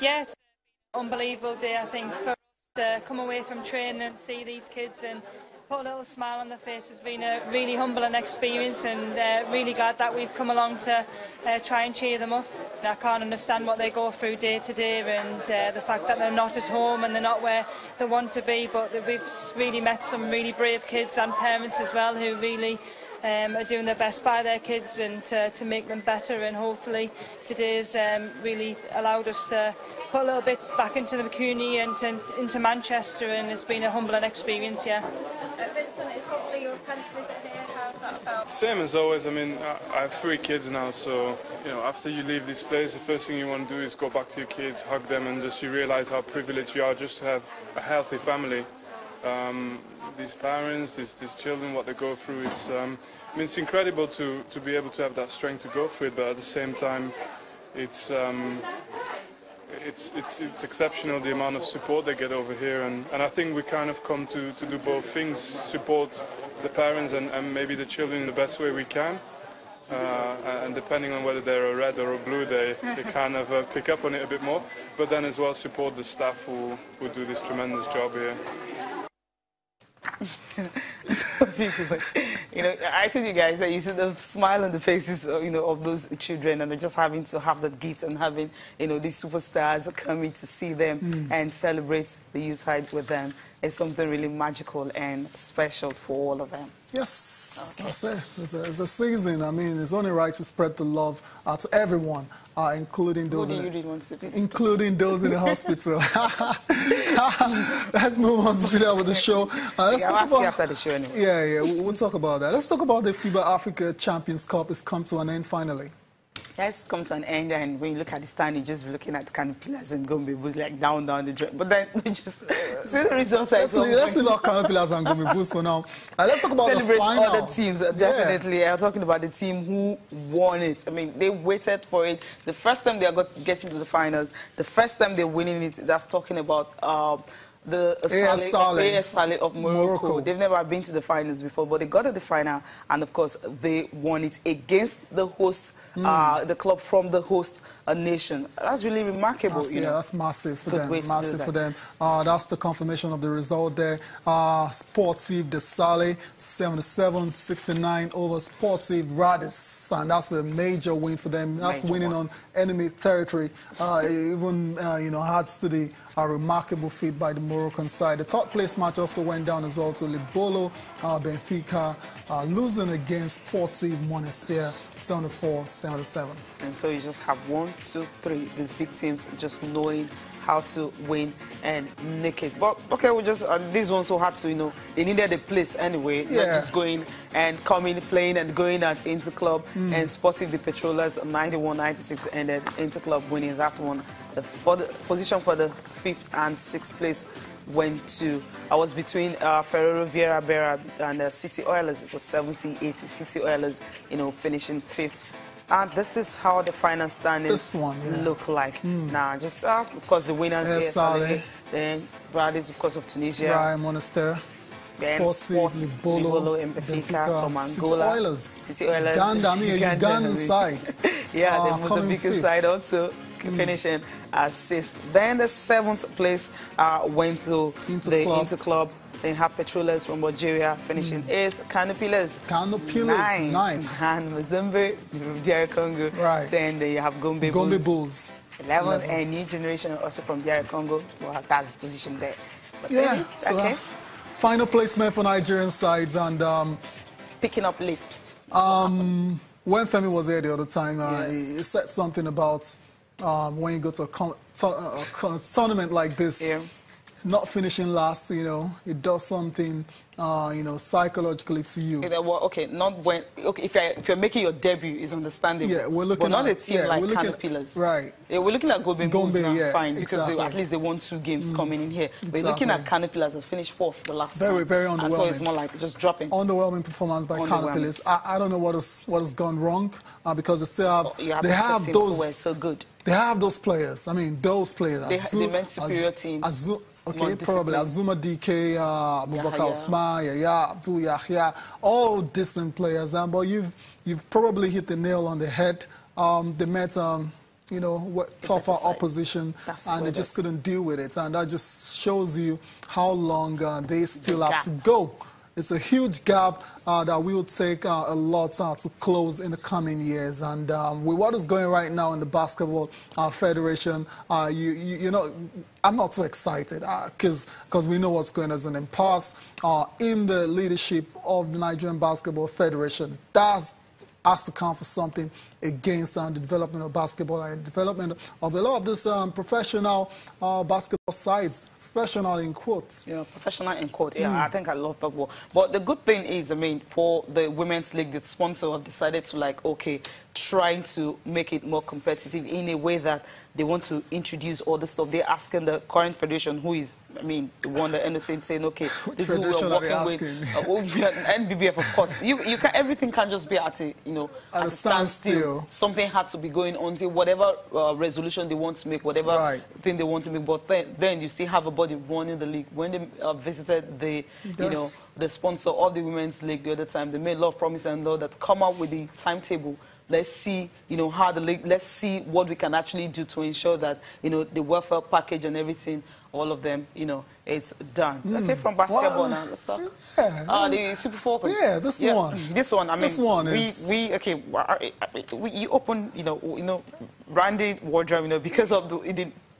Yeah, it's an unbelievable day, I think, for us to come away from training and see these kids and put a little smile on their face. Has been a really humbling experience, and really glad that we've come along to try and cheer them up. I can't understand what they go through day to day, and the fact that they're not at home and they're not where they want to be, but we've really met some really brave kids and parents as well who really are doing their best by their kids and to make them better, and hopefully today's really allowed us to put a little bit back into the community and into Manchester, and it's been a humbling experience, yeah. Vincent, it's probably your 10th visit here. How's that about? Same as always. I mean, I have 3 kids now, so you know, after you leave this place, the first thing you want to do is go back to your kids, hug them, and just you realise how privileged you are just to have a healthy family. These parents, these children, what they go through, I mean, it's incredible to be able to have that strength to go through it, but at the same time, it's exceptional the amount of support they get over here, and I think we kind of come to do both things, support the parents and maybe the children in the best way we can, and depending on whether they're a red or a blue, they kind of pick up on it a bit more, but then as well support the staff who do this tremendous job here. You know, I told you guys that you see the smile on the faces, of those children, and just having to have that gift and having, these superstars coming to see them and celebrate the youth side with them is something really magical and special for all of them. Yes, okay. That's it. It's a season. I mean, it's only right to spread the love to everyone, including those including those in the hospital. Let's move on to with the show. Let's talk about after the show anyway. Yeah, we'll talk about that. Let's talk about the FIBA Africa Champions Cup. It's come to an end finally. Yes, come to an end, and when you look at the stand, you just be looking at canopilas and Gombe Bulls like down the drain. But then we just see the results. Let's leave our canopilas and Gombe Bulls for now. Let's talk about the final. Other teams, definitely. I'm talking about the team who won it. I mean, they waited for it. The first time they are getting to the finals, the first time they're winning it, that's talking about the AS Saleh of Morocco. They've never been to the finals before, but they got to the final, and of course they won it against the host, the club from the host nation. That's really remarkable. Yeah, that's massive for them. Massive for them. That's the confirmation of the result there. Sportive de Saleh 77-69 over Sportive Radis, and that's a major win for them. That's winning on enemy territory. Even adds to the remarkable feat by the Moroccan side. The third place match also went down as well to Libolo Benfica, losing against Sportive Monastir 74-77. And so you just have 1, 2, 3, these big teams just knowing how to win and nick it. But okay, we just these ones who had to, they needed a place anyway, not just going and coming, playing and going at Interclub and Sporting the Petrolas 91-96 ended Interclub winning that one. The position for the 5th and 6th place went to, I was between Ferrero Vieira Bera and City Oilers. It was 70-80, City Oilers, finishing 5th. And this is how the final standings look like. Now, just, of course, the winners here, Saleh, then Radis, of course, of Tunisia. Ryan Monastir. Sportive, Libolo, and Benfica from Angola. City Oilers. Ugandan side. Yeah, the Mozambican side also finishing as 6th. Then the 7th place went to the Interclub. Then have Petrolas from Algeria finishing 8th. Canopilas 9th. And Mozambique, DR Congo 10. Then you have Gombe Bulls 11th. And New Generation also from DR Congo. Well, that's position there. But final placement for Nigerian sides, and picking up late. When Femi was here the other time, he said something about when you go to a tournament like this, not finishing last, it does something, psychologically to you. Well, okay, not when, if you're making your debut, is understandable. Yeah, we're looking but not at a team like Canopilas. Right. Yeah, we're looking at Gombe Bulls now, fine, because exactly. at least they won 2 games coming in here. But looking at Canopilas, has finished 4th the last very, time. very underwhelming. And so it's more like just dropping. Underwhelming performance by Canopilas. I don't know what has gone wrong, because they still have, they have those, who were so good. They have those players. I mean, those players. They meant superior teams. Okay, probably Azuma DK, Abubakar Osman, Yaya, Abdul Yahya, all decent players. But you've probably hit the nail on the head. They met you know, tougher opposition, and they just couldn't deal with it. And that just shows you how long they still have to go. It's a huge gap that will take a lot to close in the coming years. And with what is going right now in the Basketball Federation, you know, I'm not too excited because we know what's going on as an impasse in the leadership of the Nigerian Basketball Federation. That's has to count for something against the development of basketball and development of a lot of this professional basketball sides. Professional in quotes. Yeah, professional in quotes. Yeah, I think I love football. But the good thing is, I mean, for the Women's League, the sponsor have decided to, like, okay, trying to make it more competitive in a way that they want to introduce all the stuff. They're asking the current federation, who is, I mean, the one that NSA saying, okay, this is who we're working with. NBBF, of course. You can, everything can just be at a, you know, at a standstill. Something had to be going on until whatever resolution they want to make, whatever thing they want to make. But then you still have a body running the league. When they visited the, you know, the sponsor of the Women's League the other time, they made a lot of promises and all that. Come out with the timetable. Let's see, you know, how the league, let's see what we can actually do to ensure that, you know, the welfare package and everything, all of them, you know, it's done. Okay, from basketball now, let's talk. Yeah, the Super Falcons. Yeah, this one. This one, I mean, this one is... you open, you know, Randy Wardrobe, you know, because of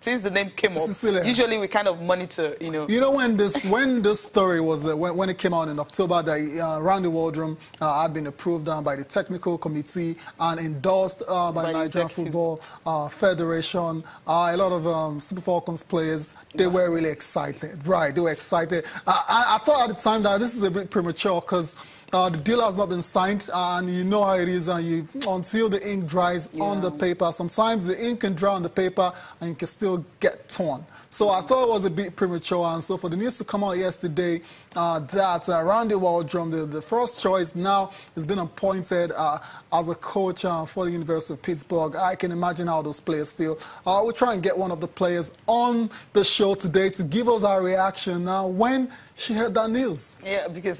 since the name came up, usually we kind of monitor, you know. You know, when this story was, when it came out in October, that Randy Waldrum had been approved by the technical committee and endorsed by Nigerian Football Federation. A lot of Super Falcons players, they were really excited. Right, they were excited. I thought at the time that this is a bit premature because the deal has not been signed, and you know how it is, until the ink dries on the paper. Sometimes the ink can dry on the paper and you can still get torn. So I thought it was a bit premature, and so for the news to come out yesterday that Randy Waldrum, the first choice, now has been appointed as a coach for the University of Pittsburgh. I can imagine how those players feel. We'll try and get one of the players on the show today to give us our reaction when she heard that news. Yeah, because